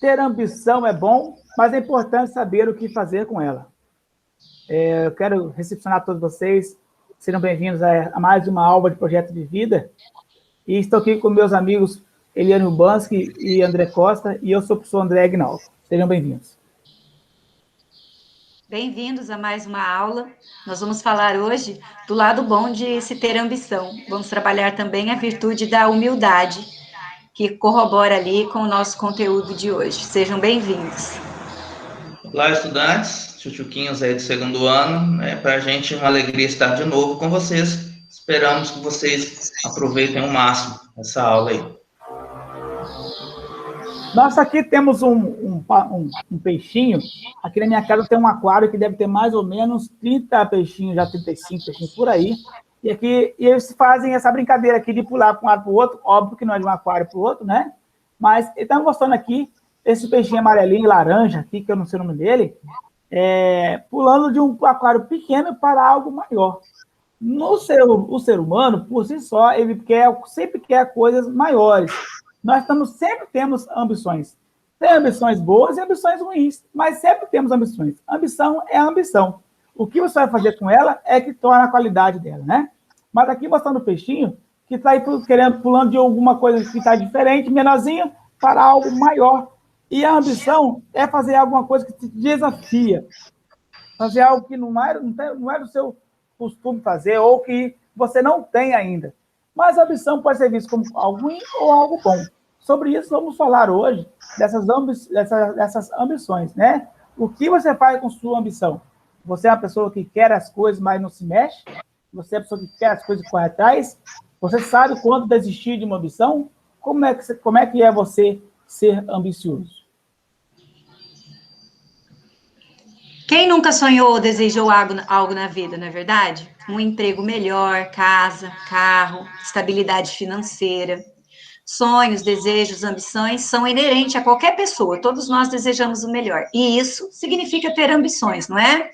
Ter ambição é bom, mas é importante saber o que fazer com ela. Eu quero recepcionar todos vocês. Sejam bem-vindos a mais uma aula de Projeto de Vida. E estou aqui com meus amigos Eliane Ubanski e André Costa, e eu sou o professor André Aguinaldo. Sejam bem-vindos. Bem-vindos a mais uma aula. Nós vamos falar hoje do lado bom de se ter ambição. Vamos trabalhar também a virtude da humildade, que corrobora ali com o nosso conteúdo de hoje. Sejam bem-vindos. Olá, estudantes, chuchuquinhos aí do segundo ano. É para a gente uma alegria estar de novo com vocês. Esperamos que vocês aproveitem ao máximo essa aula aí. Nós aqui temos um peixinho. Aqui na minha casa tem um aquário que deve ter mais ou menos 30 peixinhos, já 35 peixinhos por aí. E eles fazem essa brincadeira aqui de pular para um lado para o outro. Óbvio que não é de um aquário para o outro, né? Mas estamos mostrando aqui esse peixinho amarelinho, laranja, aqui, que eu não sei o nome dele, pulando de um aquário pequeno para algo maior. O ser humano, por si só, ele sempre quer coisas maiores. Nós sempre temos ambições. Tem ambições boas e ambições ruins, mas sempre temos ambições. Ambição é ambição. O que você vai fazer com ela é que torna a qualidade dela, né? Mas aqui mostrando o peixinho, que está aí pulando de alguma coisa que está diferente, menorzinho, para algo maior. E a ambição é fazer alguma coisa que te desafia. Fazer algo que não é do seu costume fazer, ou que você não tem ainda. Mas a ambição pode ser vista como algo ruim ou algo bom. Sobre isso, vamos falar hoje dessas ambições, né? O que você faz com sua ambição? Você é uma pessoa que quer as coisas, mas não se mexe? Você é uma pessoa que quer as coisas e corre atrás? Você sabe quando desistir de uma ambição? Como é que é você ser ambicioso? Quem nunca sonhou ou desejou algo na vida, não é verdade? Um emprego melhor, casa, carro, estabilidade financeira. Sonhos, desejos, ambições são inerentes a qualquer pessoa. Todos nós desejamos o melhor. E isso significa ter ambições, não é?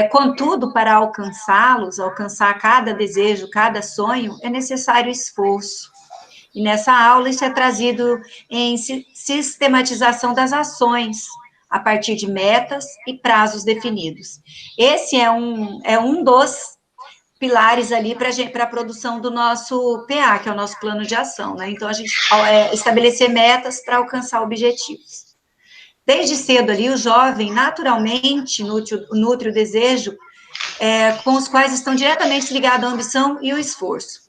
Contudo, para alcançá-los, alcançar cada desejo, cada sonho, é necessário esforço. E nessa aula isso é trazido em sistematização das ações, a partir de metas e prazos definidos. Esse é um dos pilares ali para a produção do nosso PA, que é o nosso plano de ação, né? Então, a gente estabelecer metas para alcançar objetivos. Desde cedo ali, o jovem naturalmente nutre o desejo com os quais estão diretamente ligados a ambição e o esforço.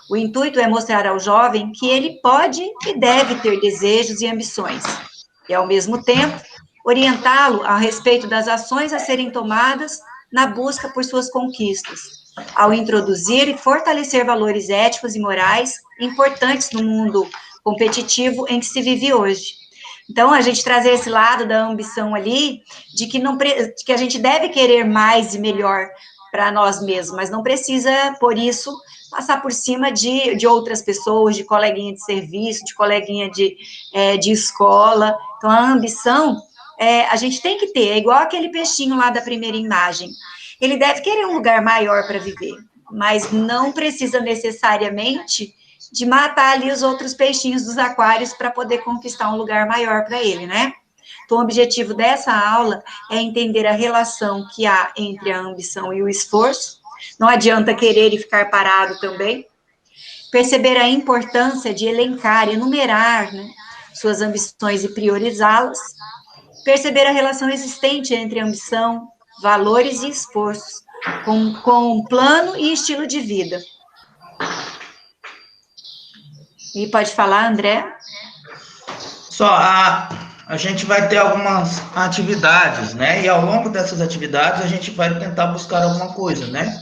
O intuito é mostrar ao jovem que ele pode e deve ter desejos e ambições, e, ao mesmo tempo, orientá-lo a respeito das ações a serem tomadas na busca por suas conquistas, ao introduzir e fortalecer valores éticos e morais importantes no mundo competitivo em que se vive hoje. Então, a gente trazer esse lado da ambição ali, de que a gente deve querer mais e melhor para nós mesmos, mas não precisa, por isso, passar por cima de outras pessoas, de coleguinha de serviço, de coleguinha de escola. Então, a ambição, a gente tem que ter, é igual aquele peixinho lá da primeira imagem. Ele deve querer um lugar maior para viver, mas não precisa necessariamente de matar ali os outros peixinhos dos aquários para poder conquistar um lugar maior para ele, né? Então, o objetivo dessa aula é entender a relação que há entre a ambição e o esforço. Não adianta querer e ficar parado também. Perceber a importância de elencar, enumerar, né, suas ambições e priorizá-las. Perceber a relação existente entre ambição, valores e esforços, com plano e estilo de vida. E pode falar, André? Só a gente vai ter algumas atividades, né? E ao longo dessas atividades a gente vai tentar buscar alguma coisa, né?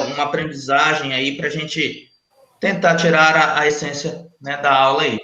Uma aprendizagem aí para a gente tentar tirar a essência, né, da aula aí.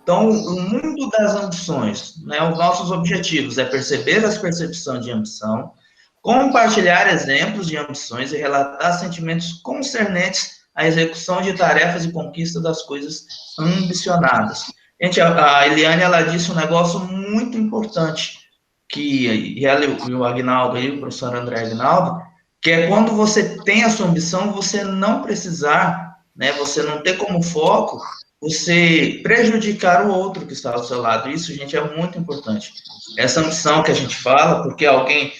Então, o mundo das ambições, né? Os nossos objetivos é perceber as percepções de ambição, compartilhar exemplos de ambições e relatar sentimentos concernentes à execução de tarefas e conquista das coisas ambicionadas. Gente, a Eliane, ela disse um negócio muito importante, que ela e o Aguinaldo, aí, o professor André Aguinaldo, que é quando você tem a sua ambição, você não precisar, né, você não ter como foco você prejudicar o outro que está ao seu lado. Isso, gente, é muito importante. Essa ambição que a gente fala, porque alguém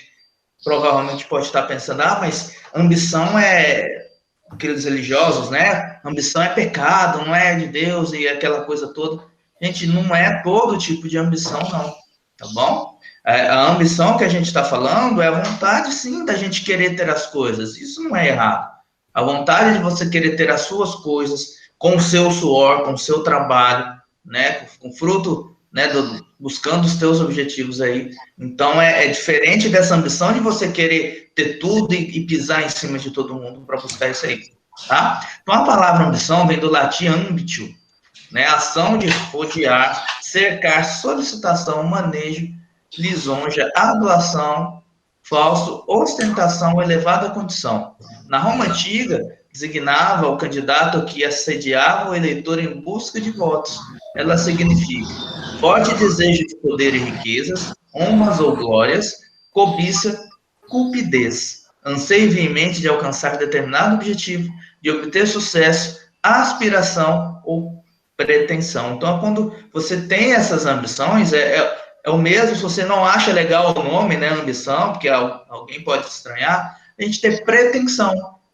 provavelmente pode estar pensando, mas ambição é aqueles religiosos, né? Ambição é pecado, não é de Deus e aquela coisa toda. Gente, não é todo tipo de ambição, não, tá bom? A ambição que a gente está falando é a vontade, sim, da gente querer ter as coisas. Isso não é errado. A vontade de você querer ter as suas coisas com o seu suor, com o seu trabalho, né? Com fruto, né? Buscando os teus objetivos aí. Então, é diferente dessa ambição de você querer ter tudo e pisar em cima de todo mundo para buscar isso aí, tá? Então, a palavra ambição vem do latim ambitio, né? Ação de rodear, cercar, solicitação, manejo, lisonja, adulação, falso, ostentação, elevada condição. Na Roma Antiga, designava o candidato que assediava o eleitor em busca de votos. Ela significa forte desejo de poder e riquezas, honras ou glórias, cobiça, cupidez, anseio veemente de alcançar determinado objetivo, de obter sucesso, aspiração ou pretensão. Então, quando você tem essas ambições, é o mesmo, se você não acha legal o nome, né, ambição, porque alguém pode estranhar, a gente tem pretensão.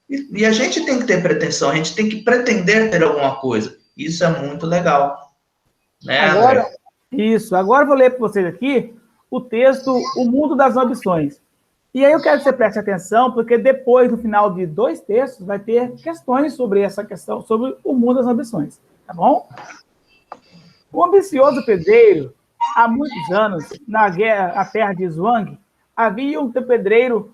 E a gente tem que ter pretensão, a gente tem que pretender ter alguma coisa. Isso é muito legal. Né, Agora, André? isso. Agora eu vou ler para vocês aqui o texto O Mundo das Ambições. E aí eu quero que você preste atenção, porque depois, no final de 2 textos, vai ter questões sobre essa questão, sobre o mundo das ambições. Tá bom? O ambicioso pedreiro, há muitos anos, na terra de Zhuang, havia um pedreiro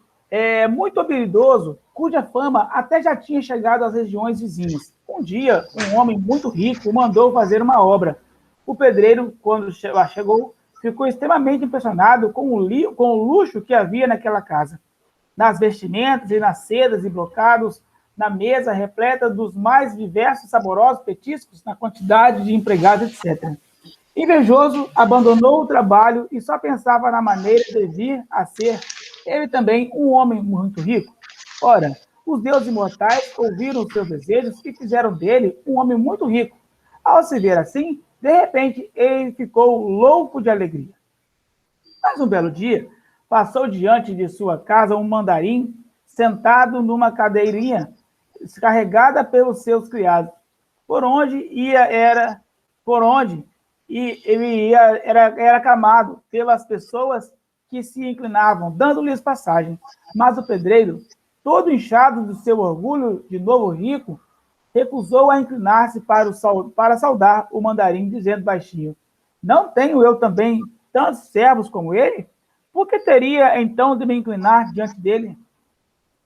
muito habilidoso, cuja fama até já tinha chegado às regiões vizinhas. Um dia, um homem muito rico mandou fazer uma obra. O pedreiro, quando lá chegou, ficou extremamente impressionado com o luxo que havia naquela casa. Nas vestimentas e nas sedas e brocados, na mesa repleta dos mais diversos e saborosos petiscos, na quantidade de empregados, etc. Invejoso, abandonou o trabalho e só pensava na maneira de vir a ser ele também um homem muito rico. Ora, os deuses imortais ouviram os seus desejos e fizeram dele um homem muito rico. Ao se ver assim, de repente, ele ficou louco de alegria. Mas um belo dia, passou diante de sua casa um mandarim sentado numa cadeirinha carregada pelos seus criados. Por onde ele ia era aclamado pelas pessoas que se inclinavam, dando-lhes passagem. Mas o pedreiro, todo inchado do seu orgulho de novo rico, recusou a inclinar-se para saudar o mandarim, dizendo baixinho: não tenho eu também tantos servos como ele? Por que teria então de me inclinar diante dele?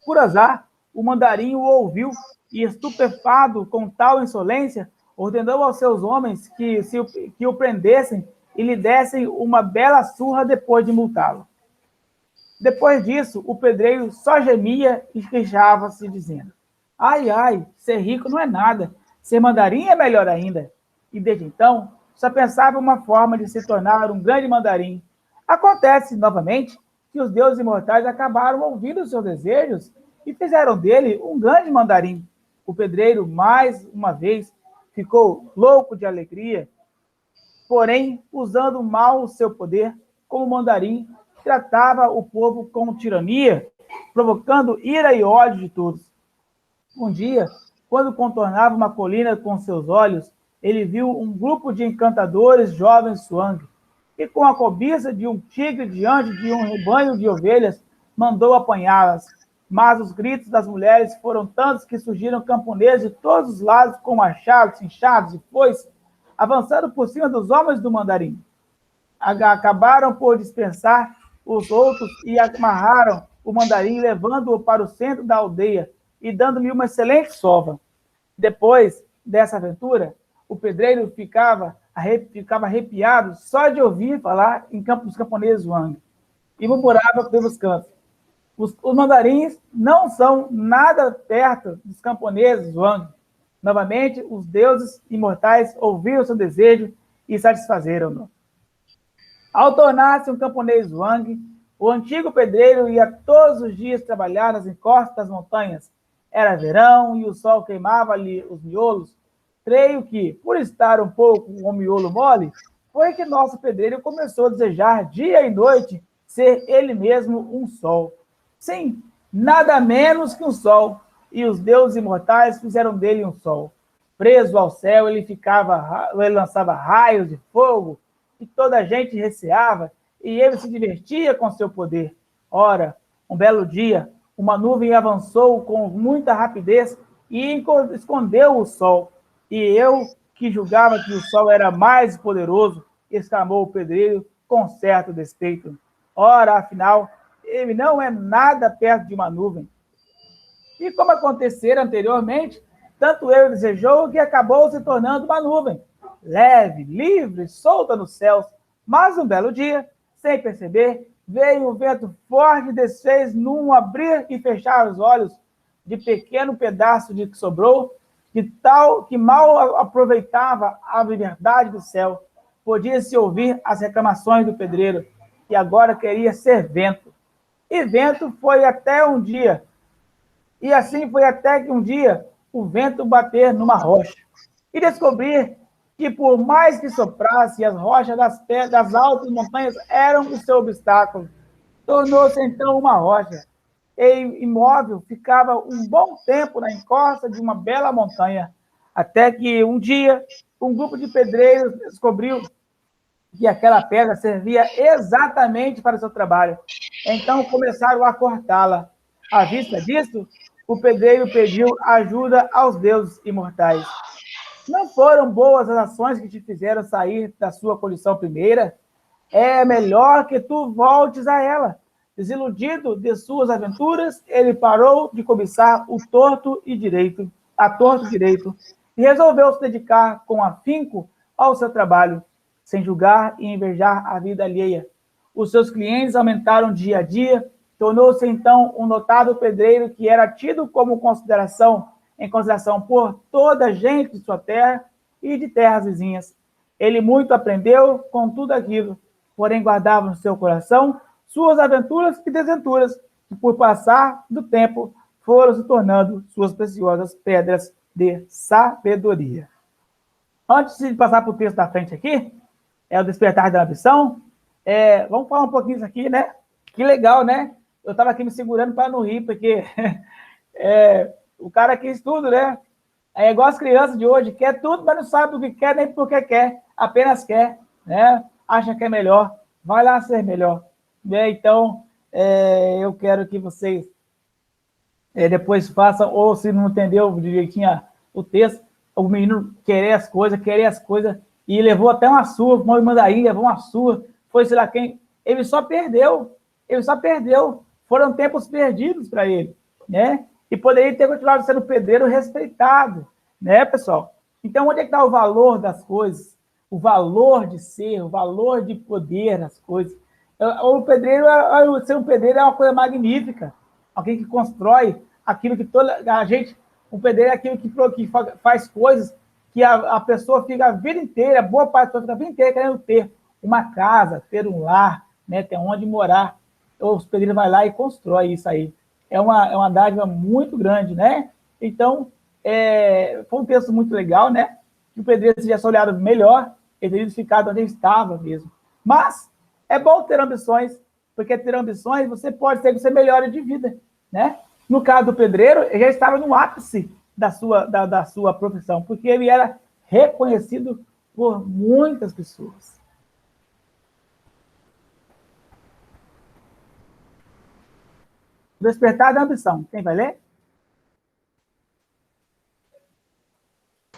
Por azar, o mandarim o ouviu e, estupefado com tal insolência, ordenou aos seus homens que o prendessem e lhe dessem uma bela surra depois de multá-lo. Depois disso, o pedreiro só gemia e queixava-se, dizendo: ai, ai, ser rico não é nada, ser mandarim é melhor ainda. E desde então, só pensava uma forma de se tornar um grande mandarim. Acontece, novamente, que os deuses imortais acabaram ouvindo os seus desejos e fizeram dele um grande mandarim. O pedreiro, mais uma vez, ficou louco de alegria, porém, usando mal o seu poder, como mandarim, tratava o povo com tirania, provocando ira e ódio de todos. Um dia, quando contornava uma colina com seus olhos, ele viu um grupo de encantadores jovens Zhuang, e com a cobiça de um tigre diante de um rebanho de ovelhas, mandou apanhá-las. Mas os gritos das mulheres foram tantos que surgiram camponeses de todos os lados com machados, enxados e foices, avançando por cima dos homens do mandarim. Acabaram por dispensar os outros e amarraram o mandarim, levando-o para o centro da aldeia e dando-lhe uma excelente sova. Depois dessa aventura, o pedreiro ficava arrepiado só de ouvir falar dos camponeses Zhuang e murmurava pelos cantos: os mandarins não são nada perto dos camponeses Zhuang. Novamente, os deuses imortais ouviram seu desejo e satisfazeram-no. Ao tornar-se um camponês Zhuang, o antigo pedreiro ia todos os dias trabalhar nas encostas das montanhas. Era verão e o sol queimava-lhe os miolos. Creio que, por estar um pouco com o miolo mole, foi que nosso pedreiro começou a desejar dia e noite ser ele mesmo um sol. Sim, nada menos que um sol. E os deuses imortais fizeram dele um sol. Preso ao céu, ele lançava raios de fogo, que toda a gente receava, e ele se divertia com seu poder. Ora, um belo dia, uma nuvem avançou com muita rapidez e escondeu o sol. E eu, que julgava que o sol era mais poderoso, exclamou o pedreiro com certo despeito. Ora, afinal, ele não é nada perto de uma nuvem. E como acontecera anteriormente, tanto ele desejou que acabou se tornando uma nuvem, leve, livre, solta nos céus. Mas um belo dia, sem perceber, veio um vento forte e desfez num abrir e fechar os olhos de pequeno pedaço de que sobrou, que mal aproveitava a liberdade do céu. Podia-se ouvir as reclamações do pedreiro, que agora queria ser vento. E vento foi até um dia, e assim foi até que um dia o vento bater numa rocha e descobrir que, por mais que soprasse, as rochas das altas montanhas eram o seu obstáculo. Tornou-se então uma rocha. E imóvel ficava um bom tempo na encosta de uma bela montanha, até que um dia um grupo de pedreiros descobriu que aquela pedra servia exatamente para o seu trabalho. Então começaram a cortá-la. À vista disso, o pedreiro pediu ajuda aos deuses imortais. Não foram boas as ações que te fizeram sair da sua condição primeira? É melhor que tu voltes a ela. Desiludido de suas aventuras, ele parou de cobiçar a torto direito, e resolveu se dedicar com afinco ao seu trabalho, sem julgar e invejar a vida alheia. Os seus clientes aumentaram dia a dia, tornou-se então um notável pedreiro que era tido como em consideração por toda a gente de sua terra e de terras vizinhas. Ele muito aprendeu com tudo aquilo, porém guardava no seu coração suas aventuras e desventuras, que por passar do tempo foram se tornando suas preciosas pedras de sabedoria. Antes de passar para o texto da frente aqui, é o Despertar da Ambição, vamos falar um pouquinho disso aqui, né? Que legal, né? Eu estava aqui me segurando para não rir, porque o cara quis tudo, né? É igual as crianças de hoje, quer tudo, mas não sabe o que quer, nem porque quer, apenas quer, né? Acha que é melhor, vai lá ser melhor. Né? Então, eu quero que vocês depois façam, ou se não entendeu direitinho o texto, o menino querer as coisas, e levou até uma surra, o mandarim levou uma surra, foi sei lá quem, ele só perdeu, foram tempos perdidos para ele, né? E poderia ter continuado sendo pedreiro respeitado, né, pessoal? Então, onde é que está o valor das coisas? O valor de ser, o valor de poder das coisas. O pedreiro, ser um pedreiro é uma coisa magnífica. Alguém que constrói aquilo que toda a gente... Um pedreiro é aquilo que faz coisas que a pessoa fica a vida inteira, boa parte da pessoa fica a vida inteira querendo ter uma casa, ter um lar, né, ter onde morar. Os pedreiros vai lá e constrói isso aí. É uma dádiva muito grande, né? Então, foi um texto muito legal, né? Que o pedreiro tivesse olhado melhor, ele teria ficado onde ele estava mesmo. Mas é bom ter ambições, porque ter ambições, você pode ser que você melhore de vida, né? No caso do pedreiro, ele já estava no ápice da sua profissão, porque ele era reconhecido por muitas pessoas. Despertar da Ambição. Quem vai ler?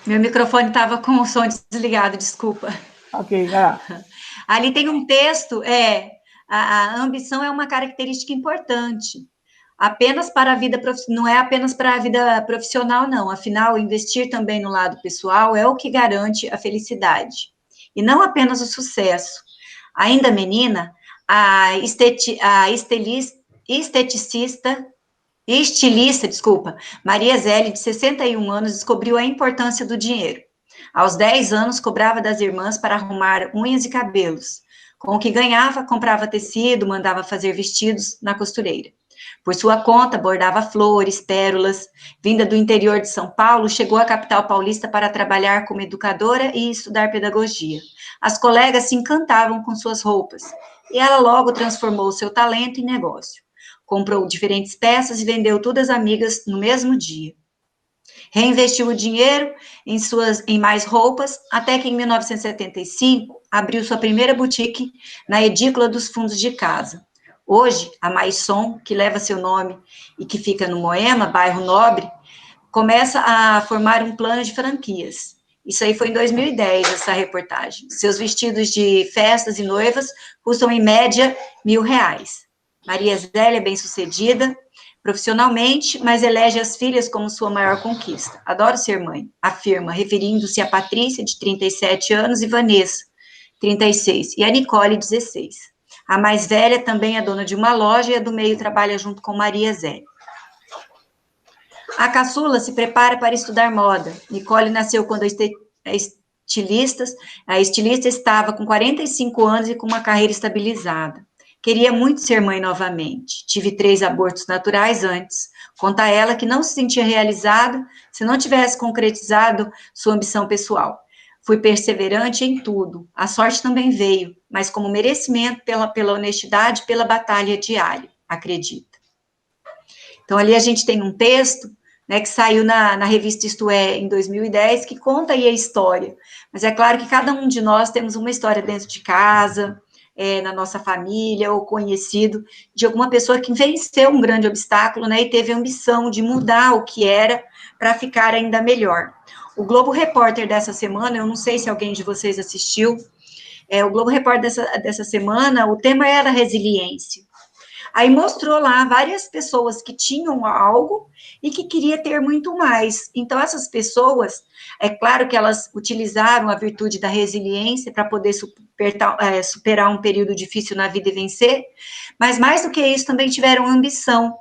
Meu microfone estava com o som desligado, desculpa. Ok, vai lá. Ali tem um texto, a ambição é uma característica importante, apenas para a vida não é apenas para a vida profissional, não. Afinal, investir também no lado pessoal é o que garante a felicidade, e não apenas o sucesso. Ainda menina, a estilista, Maria Zélia, de 61 anos, descobriu a importância do dinheiro. Aos 10 anos, cobrava das irmãs para arrumar unhas e cabelos. Com o que ganhava, comprava tecido, mandava fazer vestidos na costureira. Por sua conta, bordava flores, pérolas. Vinda do interior de São Paulo, chegou à capital paulista para trabalhar como educadora e estudar pedagogia. As colegas se encantavam com suas roupas, e ela logo transformou seu talento em negócio. Comprou diferentes peças e vendeu todas às amigas no mesmo dia. Reinvestiu o dinheiro em mais roupas, até que em 1975 abriu sua primeira boutique na edícula dos fundos de casa. Hoje, a Maisson, que leva seu nome e que fica no Moema, bairro Nobre, começa a formar um plano de franquias. Isso aí foi em 2010, essa reportagem. Seus vestidos de festas e noivas custam, em média, R$1.000. Maria Zélia é bem-sucedida profissionalmente, mas elege as filhas como sua maior conquista. Adoro ser mãe, afirma, referindo-se a Patrícia, de 37 anos, e Vanessa, 36, e a Nicole, 16. A mais velha também é dona de uma loja e a do meio trabalha junto com Maria Zélia. A caçula se prepara para estudar moda. Nicole nasceu quando a estilista estava com 45 anos e com uma carreira estabilizada. Queria muito ser mãe novamente. Tive 3 abortos naturais antes. Conta ela que não se sentia realizada se não tivesse concretizado sua ambição pessoal. Fui perseverante em tudo. A sorte também veio, mas como merecimento pela honestidade, pela batalha diária, acredita. Então, ali a gente tem um texto, né, que saiu na revista Isto É, em 2010, que conta aí a história. Mas é claro que cada um de nós temos uma história dentro de casa, na nossa família, ou conhecido, de alguma pessoa que venceu um grande obstáculo, né, e teve a ambição de mudar o que era para ficar ainda melhor. O Globo Repórter dessa semana, eu não sei se alguém de vocês assistiu, o Globo Repórter dessa semana, o tema era resiliência. Aí mostrou lá várias pessoas que tinham algo e que queria ter muito mais. Então, essas pessoas, é claro que elas utilizaram a virtude da resiliência para poder superar um período difícil na vida e vencer, mas mais do que isso, também tiveram ambição.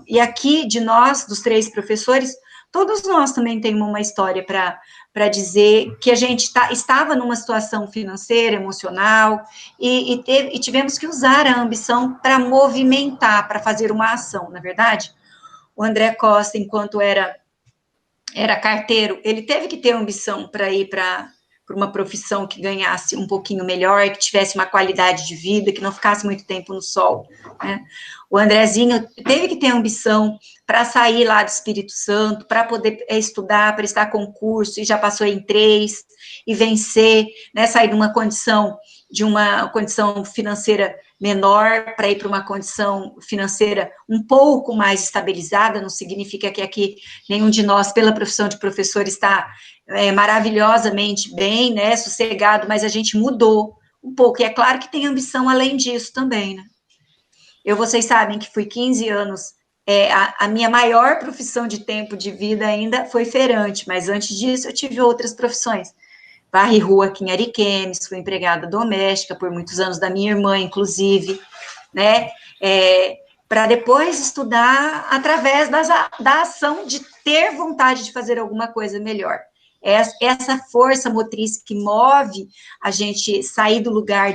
E aqui, de nós, dos 3 professores, todos nós também temos uma história para dizer que a gente estava numa situação financeira, emocional, e tivemos que usar a ambição para movimentar, para fazer uma ação, na verdade. O André Costa, enquanto era carteiro, ele teve que ter ambição para ir para uma profissão que ganhasse um pouquinho melhor, que tivesse uma qualidade de vida, que não ficasse muito tempo no sol, né? O Andrezinho teve que ter ambição para sair lá do Espírito Santo, para poder estudar, prestar concurso, e já passou em 3, e vencer, né, sair de uma condição financeira menor para ir para uma condição financeira um pouco mais estabilizada. Não significa que aqui nenhum de nós, pela profissão de professor, está maravilhosamente bem, né, sossegado, mas a gente mudou um pouco, e é claro que tem ambição além disso também, né. Vocês sabem que fui 15 anos, a minha maior profissão de tempo de vida ainda foi feirante, mas antes disso eu tive outras profissões. Varri rua aqui em Ariquemes, fui empregada doméstica por muitos anos, da minha irmã, inclusive, né, para depois estudar através da ação de ter vontade de fazer alguma coisa melhor. Essa força motriz que move a gente sair de um lugar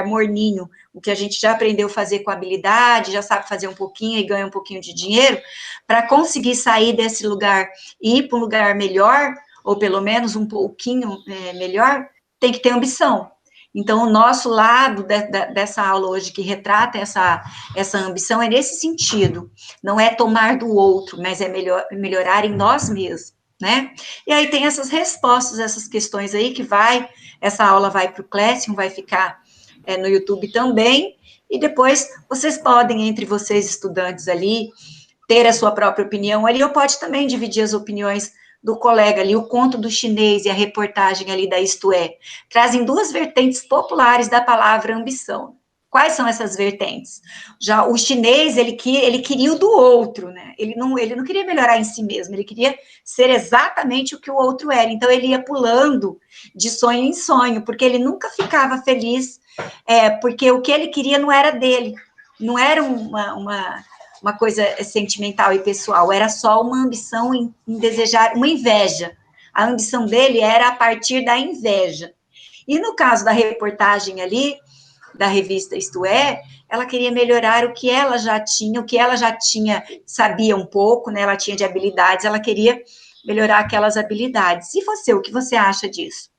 morninho, o que a gente já aprendeu a fazer com habilidade, já sabe fazer um pouquinho e ganha um pouquinho de dinheiro, para conseguir sair desse lugar e ir para um lugar melhor, ou pelo menos um pouquinho melhor, tem que ter ambição. Então, o nosso lado dessa aula hoje, que retrata essa ambição, é nesse sentido. Não é tomar do outro, mas é melhorar em nós mesmos, né? E aí tem essas respostas, essas questões aí, essa aula vai para o Classroom, vai ficar no YouTube também, e depois vocês podem, entre vocês estudantes ali, ter a sua própria opinião ali, ou pode também dividir as opiniões do colega ali. O conto do chinês e a reportagem ali da Isto É, trazem 2 vertentes populares da palavra ambição. Quais são essas vertentes? Já o chinês, ele queria o do outro, né? Ele não queria melhorar em si mesmo, ele queria ser exatamente o que o outro era. Então, ele ia pulando de sonho em sonho, porque ele nunca ficava feliz, porque o que ele queria não era dele, não era uma coisa sentimental e pessoal, era só uma ambição em desejar, uma inveja. A ambição dele era a partir da inveja. E no caso da reportagem ali, da revista Isto É, ela queria melhorar o que ela já tinha, sabia um pouco, né? Ela tinha de habilidades, ela queria melhorar aquelas habilidades. E você, o que você acha disso?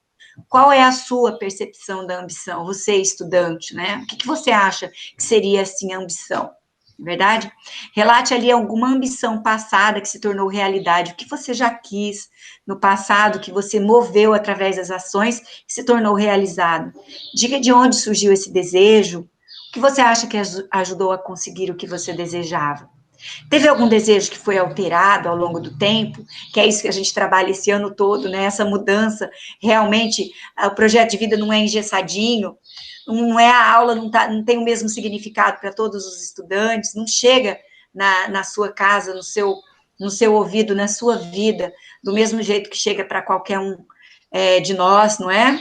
Qual é a sua percepção da ambição? Você, estudante, né? O que você acha que seria, assim, a ambição? Verdade? Relate ali alguma ambição passada que se tornou realidade, o que você já quis no passado, que você moveu através das ações, que se tornou realizado. Diga de onde surgiu esse desejo, o que você acha que ajudou a conseguir o que você desejava. Teve algum desejo que foi alterado ao longo do tempo, que é isso que a gente trabalha esse ano todo, né? Essa mudança, realmente, o projeto de vida não é engessadinho, não é a aula, não tem o mesmo significado para todos os estudantes, não chega na sua casa, no seu ouvido, na sua vida, do mesmo jeito que chega para qualquer um de nós, não é?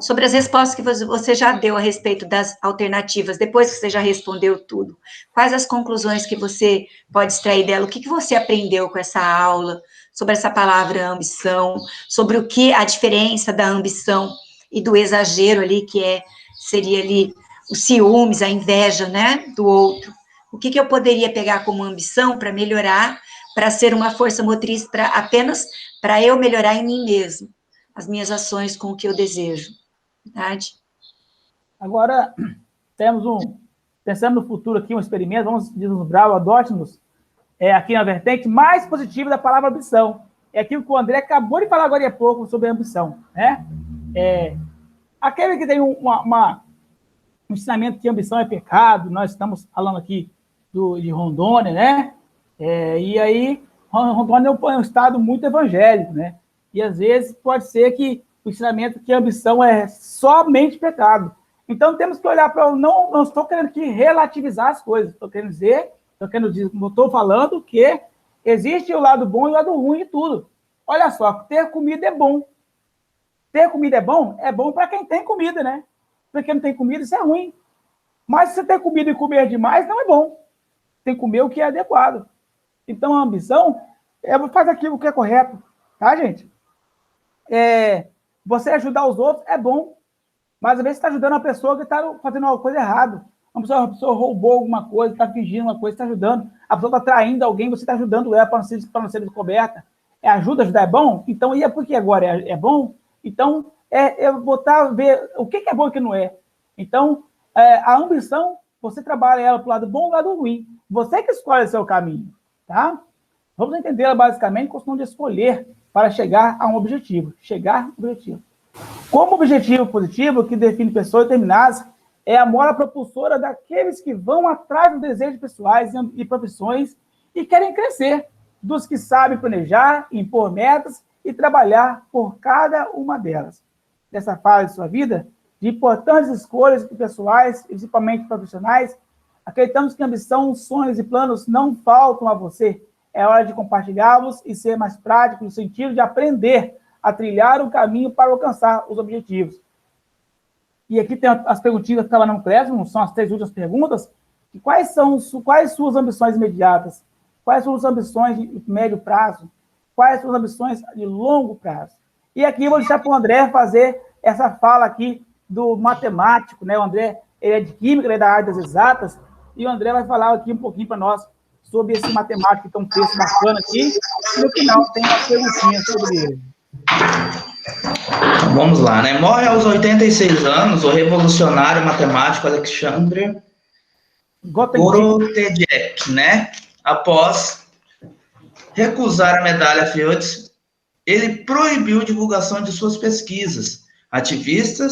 Sobre as respostas que você já deu a respeito das alternativas, depois que você já respondeu tudo, quais as conclusões que você pode extrair dela? O que você aprendeu com essa aula, sobre essa palavra ambição, sobre o que a diferença da ambição e do exagero ali, seria ali os ciúmes, a inveja, né, do outro. O que eu poderia pegar como ambição para melhorar, para ser uma força motriz apenas para eu melhorar em mim mesmo, as minhas ações com o que eu desejo. Verdade. Agora, pensando no futuro aqui, um experimento, vamos desdobrar o adote-nos aqui na vertente mais positiva da palavra ambição. É aquilo que o André acabou de falar agora há pouco sobre a ambição, né? Aquele que tem um ensinamento que ambição é pecado, nós estamos falando aqui de Rondônia, né? E aí, Rondônia é um estado muito evangélico, né? E às vezes pode ser que o ensinamento que a ambição é somente pecado. Então, temos que olhar para... Não estou querendo aqui relativizar as coisas. Estou falando que existe o lado bom e o lado ruim de tudo. Olha só, ter comida é bom. Ter comida é bom para quem tem comida, né? Para quem não tem comida, isso é ruim. Mas se você tem comida e comer demais, não é bom. Tem que comer o que é adequado. Então, a ambição faz aquilo que é correto. Tá, gente? Você ajudar os outros é bom, mas às vezes você está ajudando uma pessoa que está fazendo uma coisa errada. Uma pessoa roubou alguma coisa, está fingindo uma coisa, está ajudando. A pessoa está traindo alguém, você está ajudando ela para não ser descoberta. Ajudar é bom? Então, e é porque agora é bom? Então, ver o que é bom e o que não é. Então, a ambição, você trabalha ela para o lado bom e o lado ruim. Você que escolhe o seu caminho, tá? Vamos entendê-la basicamente com a questão de escolher para chegar a um objetivo. Como objetivo positivo, que define pessoas determinadas, é a mola propulsora daqueles que vão atrás dos desejos pessoais e profissões e querem crescer, dos que sabem planejar, impor metas e trabalhar por cada uma delas. Nessa fase de sua vida, de importantes escolhas pessoais, principalmente profissionais, acreditamos que ambição, sonhos e planos não faltam a você. É hora de compartilhá-los e ser mais prático no sentido de aprender a trilhar o caminho para alcançar os objetivos. E aqui tem as perguntinhas que estavam no Classroom, são as 3 últimas perguntas. E quais suas ambições imediatas? Quais são as ambições de médio prazo? Quais são as ambições de longo prazo? E aqui eu vou deixar para o André fazer essa fala aqui do matemático, né? O André, ele é de química, ele é da área das exatas, e o André vai falar aqui um pouquinho para nós sobre esse matemático que tem um texto bacana aqui, e no final tem uma perguntinha sobre ele. Vamos lá, né? Morre aos 86 anos o revolucionário matemático Alexandre Grothendieck, né? Após recusar a medalha Fields, ele proibiu a divulgação de suas pesquisas. Ativista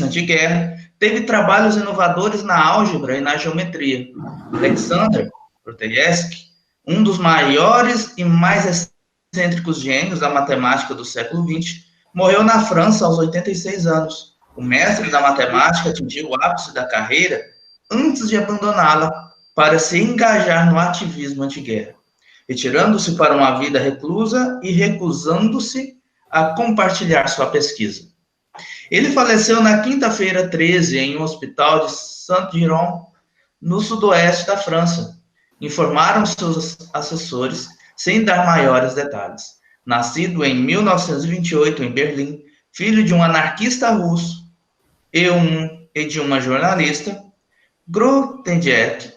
anti-guerra, teve trabalhos inovadores na álgebra e na geometria. Alexandre Grothendieck, um dos maiores e mais excêntricos gênios da matemática do século XX, morreu na França aos 86 anos. O mestre da matemática atingiu o ápice da carreira antes de abandoná-la para se engajar no ativismo anti-guerra, retirando-se para uma vida reclusa e recusando-se a compartilhar sua pesquisa. Ele faleceu na quinta-feira 13 em um hospital de Saint-Giron, no sudoeste da França, informaram seus assessores, sem dar maiores detalhes. Nascido em 1928 em Berlim, filho de um anarquista russo e um e de uma jornalista, Grothendieck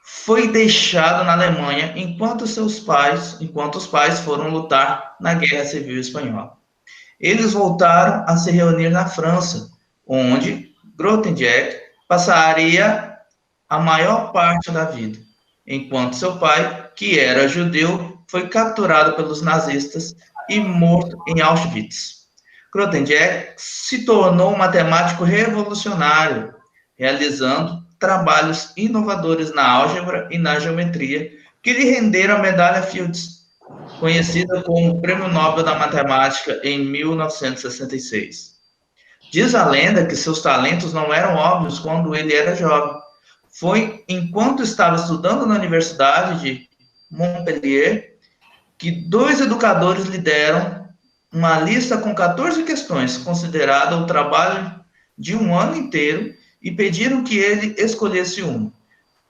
foi deixado na Alemanha enquanto os pais foram lutar na Guerra Civil Espanhola. Eles voltaram a se reunir na França, onde Grothendieck passaria a maior parte da vida, enquanto seu pai, que era judeu, foi capturado pelos nazistas e morto em Auschwitz. Grothendieck se tornou um matemático revolucionário, realizando trabalhos inovadores na álgebra e na geometria, que lhe renderam a medalha Fields, conhecida como Prêmio Nobel da Matemática em 1966. Diz a lenda que seus talentos não eram óbvios quando ele era jovem. Foi enquanto estava estudando na Universidade de Montpellier que 2 educadores lhe deram uma lista com 14 questões, considerada o trabalho de um ano inteiro, e pediram que ele escolhesse uma.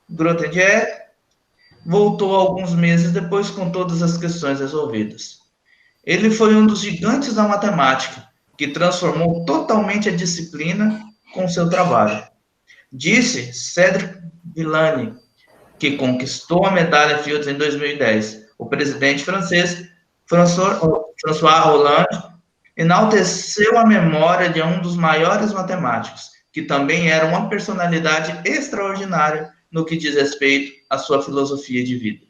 Grothendieck voltou alguns meses depois com todas as questões resolvidas. Ele foi um dos gigantes da matemática, que transformou totalmente a disciplina com seu trabalho. Disse Cédric Villani, que conquistou a medalha Fields em 2010. O presidente francês, François Hollande, enalteceu a memória de um dos maiores matemáticos, que também era uma personalidade extraordinária no que diz respeito à sua filosofia de vida.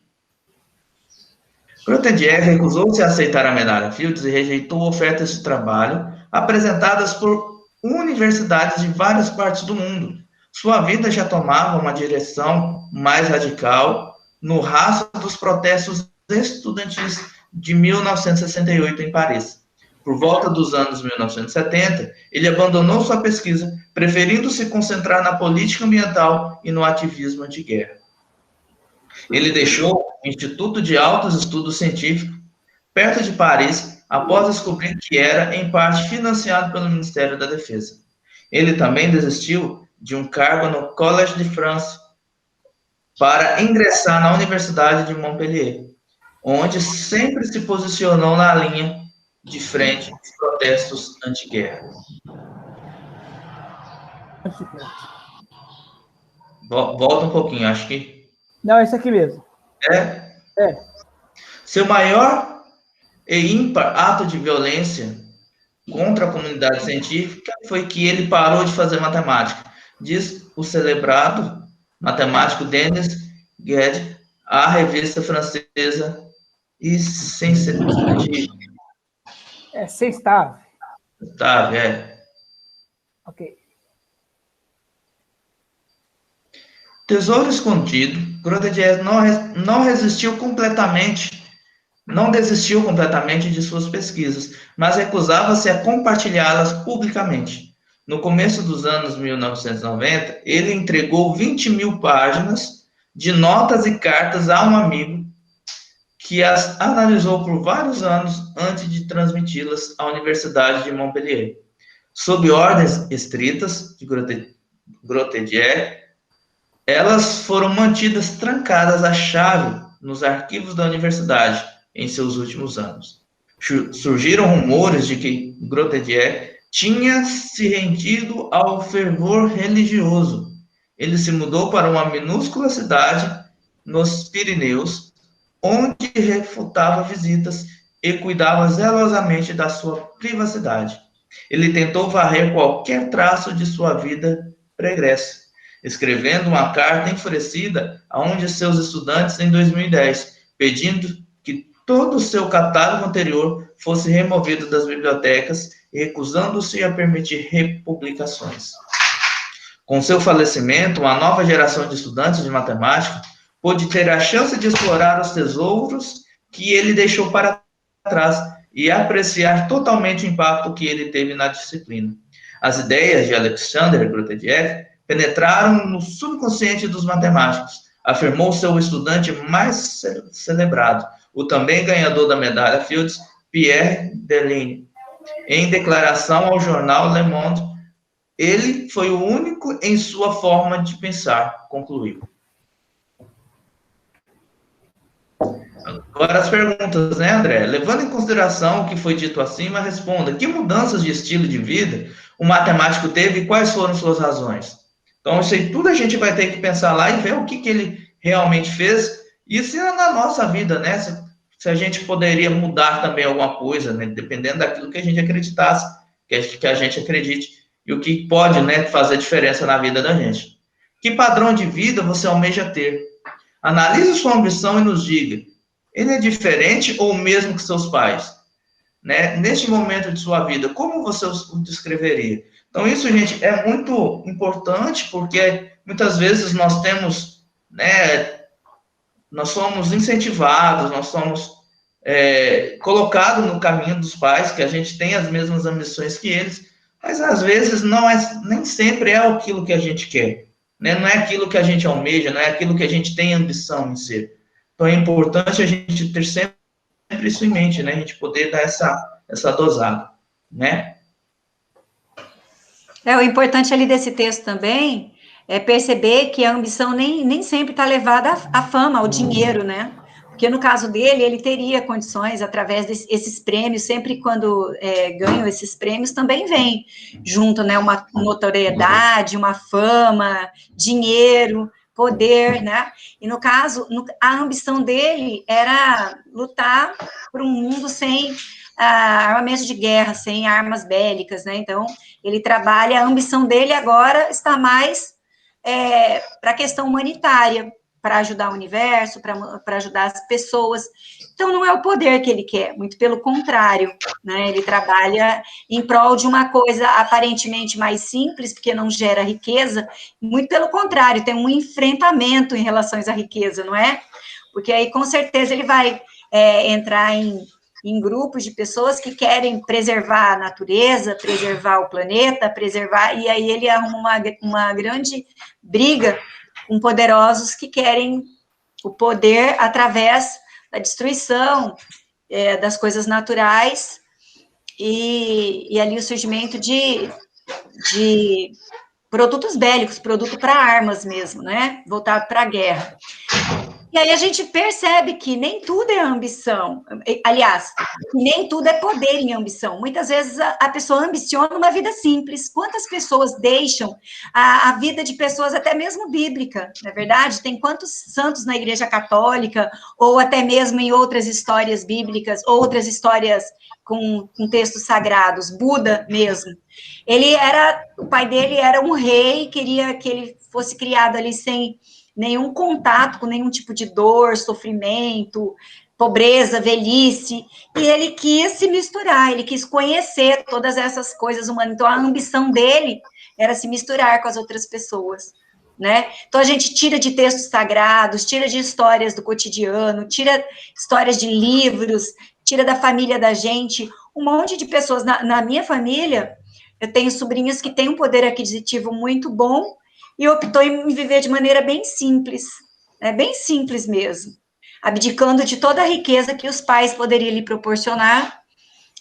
Grothendieck recusou-se a aceitar a medalha Fields e rejeitou ofertas de trabalho apresentadas por universidades de várias partes do mundo. Sua vida já tomava uma direção mais radical no rastro dos protestos estudantis de 1968 em Paris. Por volta dos anos 1970, ele abandonou sua pesquisa, preferindo se concentrar na política ambiental e no ativismo anti-guerra. Ele deixou o Instituto de Altos Estudos Científicos, perto de Paris, após descobrir que era, em parte, financiado pelo Ministério da Defesa. Ele também desistiu de um cargo no Collège de France para ingressar na Universidade de Montpellier, onde sempre se posicionou na linha de frente dos protestos anti-guerra. Volta um pouquinho, acho que... Não, é isso aqui mesmo. É? É. Seu maior e ímpar ato de violência contra a comunidade científica foi que ele parou de fazer matemática, diz o celebrado matemático Denis Gued à revista francesa Scientifique. É sexta. Tá, é. Ok. Tesouro escondido, Grothendieck não desistiu completamente de suas pesquisas, mas recusava-se a compartilhá-las publicamente. No começo dos anos 1990, ele entregou 20.000 páginas de notas e cartas a um amigo que as analisou por vários anos antes de transmiti-las à Universidade de Montpellier. Sob ordens estritas de Grothendieck, elas foram mantidas trancadas à chave nos arquivos da universidade em seus últimos anos. Surgiram rumores de que Grothendieck tinha se rendido ao fervor religioso. Ele se mudou para uma minúscula cidade nos Pirineus, onde refutava visitas e cuidava zelosamente da sua privacidade. Ele tentou varrer qualquer traço de sua vida pregressa, escrevendo uma carta enfurecida a um de seus estudantes em 2010, pedindo que todo o seu catálogo anterior fosse removido das bibliotecas e recusando-se a permitir republicações. Com seu falecimento, uma nova geração de estudantes de matemática pôde ter a chance de explorar os tesouros que ele deixou para trás e apreciar totalmente o impacto que ele teve na disciplina. As ideias de Alexander Grothendieck penetraram no subconsciente dos matemáticos, afirmou seu estudante mais celebrado, o também ganhador da medalha Fields, Pierre Deligne. Em declaração ao jornal Le Monde, ele foi o único em sua forma de pensar, concluiu. Agora as perguntas, né, André? Levando em consideração o que foi dito acima, responda: que mudanças de estilo de vida o matemático teve e quais foram suas razões? Então, isso aí tudo a gente vai ter que pensar lá e ver o que ele realmente fez. Isso é na nossa vida, né? Se a gente poderia mudar também alguma coisa, né? Dependendo daquilo que a gente acreditasse, que a gente acredite, e o que pode, né, fazer diferença na vida da gente. Que padrão de vida você almeja ter? Analise sua ambição e nos diga: ele é diferente ou o mesmo que seus pais? Né? Neste momento de sua vida, como você o descreveria? Então, isso, gente, é muito importante, porque muitas vezes nós temos, né, nós somos incentivados, nós somos colocados no caminho dos pais, que a gente tem as mesmas ambições que eles, mas às vezes não é, nem sempre é aquilo que a gente quer, né? Não é aquilo que a gente almeja, não é aquilo que a gente tem ambição em ser. Então é importante a gente ter sempre isso em mente, né? A gente poder dar essa dosada, né? O importante ali desse texto também é perceber que a ambição nem sempre está levada à fama, ao dinheiro, né? Porque no caso dele, ele teria condições, através desses prêmios, sempre quando ganham esses prêmios, também vem junto, né, uma notoriedade, uma fama, dinheiro, poder, né? E no caso, a ambição dele era lutar por um mundo sem armamento de guerra, sem armas bélicas, né? Então, ele trabalha, a ambição dele agora está mais para a questão humanitária, para ajudar o universo, para ajudar as pessoas. Então, não é o poder que ele quer, muito pelo contrário, né? Ele trabalha em prol de uma coisa aparentemente mais simples, porque não gera riqueza, muito pelo contrário, tem um enfrentamento em relação à riqueza, não é? Porque aí, com certeza, ele vai entrar em grupos de pessoas que querem preservar a natureza, preservar o planeta, preservar, e aí ele arruma uma grande briga com poderosos que querem o poder através da destruição das coisas naturais e ali o surgimento de produtos bélicos, produto para armas mesmo, né? Voltado para a guerra. E aí a gente percebe que nem tudo é ambição. Aliás, nem tudo é poder em ambição. Muitas vezes a pessoa ambiciona uma vida simples. Quantas pessoas deixam a vida de pessoas até mesmo bíblica, não é verdade? Tem quantos santos na Igreja Católica, ou até mesmo em outras histórias bíblicas, outras histórias com textos sagrados, Buda mesmo. O pai dele era um rei, queria que ele fosse criado ali sem nenhum contato com nenhum tipo de dor, sofrimento, pobreza, velhice, e ele quis se misturar, ele quis conhecer todas essas coisas humanas. Então, a ambição dele era se misturar com as outras pessoas, né? Então, a gente tira de textos sagrados, tira de histórias do cotidiano, tira histórias de livros, tira da família da gente, um monte de pessoas. Na minha família, eu tenho sobrinhas que têm um poder aquisitivo muito bom, e optou em viver de maneira bem simples mesmo, abdicando de toda a riqueza que os pais poderiam lhe proporcionar,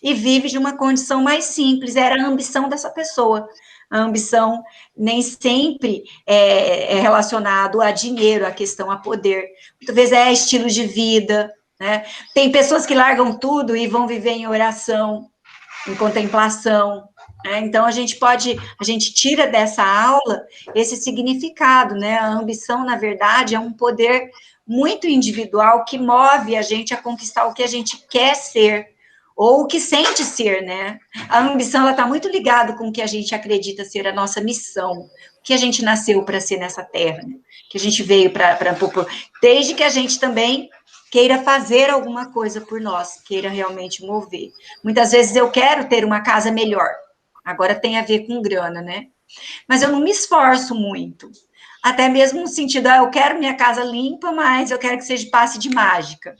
e vive de uma condição mais simples. Era a ambição dessa pessoa. A ambição nem sempre é relacionado a dinheiro, a questão a poder. Muitas vezes é estilo de vida, né? Tem pessoas que largam tudo e vão viver em oração, em contemplação, né? Então, a gente tira dessa aula esse significado, né? A ambição, na verdade, é um poder muito individual que move a gente a conquistar o que a gente quer ser, ou o que sente ser, né? A ambição, ela está muito ligada com o que a gente acredita ser a nossa missão, o que a gente nasceu para ser nessa terra, né? Que a gente veio para desde que a gente também queira fazer alguma coisa por nós, queira realmente mover. Muitas vezes eu quero ter uma casa melhor, agora tem a ver com grana, né? Mas eu não me esforço muito, até mesmo no sentido, eu quero minha casa limpa, mas eu quero que seja passe de mágica.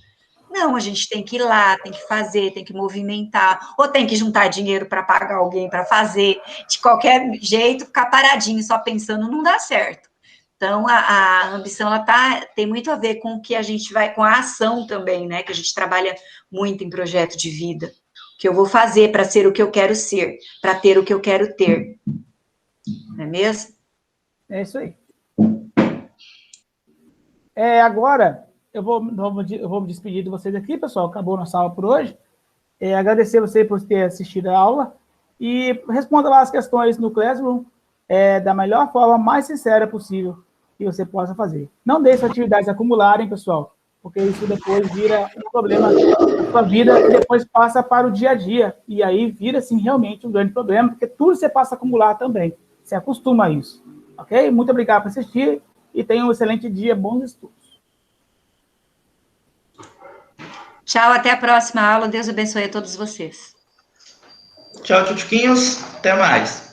Não, a gente tem que ir lá, tem que fazer, tem que movimentar, ou tem que juntar dinheiro para pagar alguém para fazer. De qualquer jeito, ficar paradinho só pensando não dá certo. Então, a ambição, ela tem muito a ver com o que a gente vai, com a ação também, né? Que a gente trabalha muito em projeto de vida. O que eu vou fazer para ser o que eu quero ser, para ter o que eu quero ter. Não é mesmo? É isso aí. Agora, eu vou me despedir de vocês aqui, pessoal. Acabou nossa aula por hoje. Agradecer você por ter assistido a aula e responda lá as questões no Classroom da melhor forma, mais sincera possível que você possa fazer. Não deixe as atividades acumularem, pessoal, porque isso depois vira um problema na sua vida e depois passa para o dia a dia. E aí vira, assim, realmente um grande problema, porque tudo você passa a acumular também. Você acostuma a isso. Ok? Muito obrigado por assistir e tenha um excelente dia, bons estudos. Tchau, até a próxima aula. Deus abençoe a todos vocês. Tchau, tchutchuquinhos. Até mais.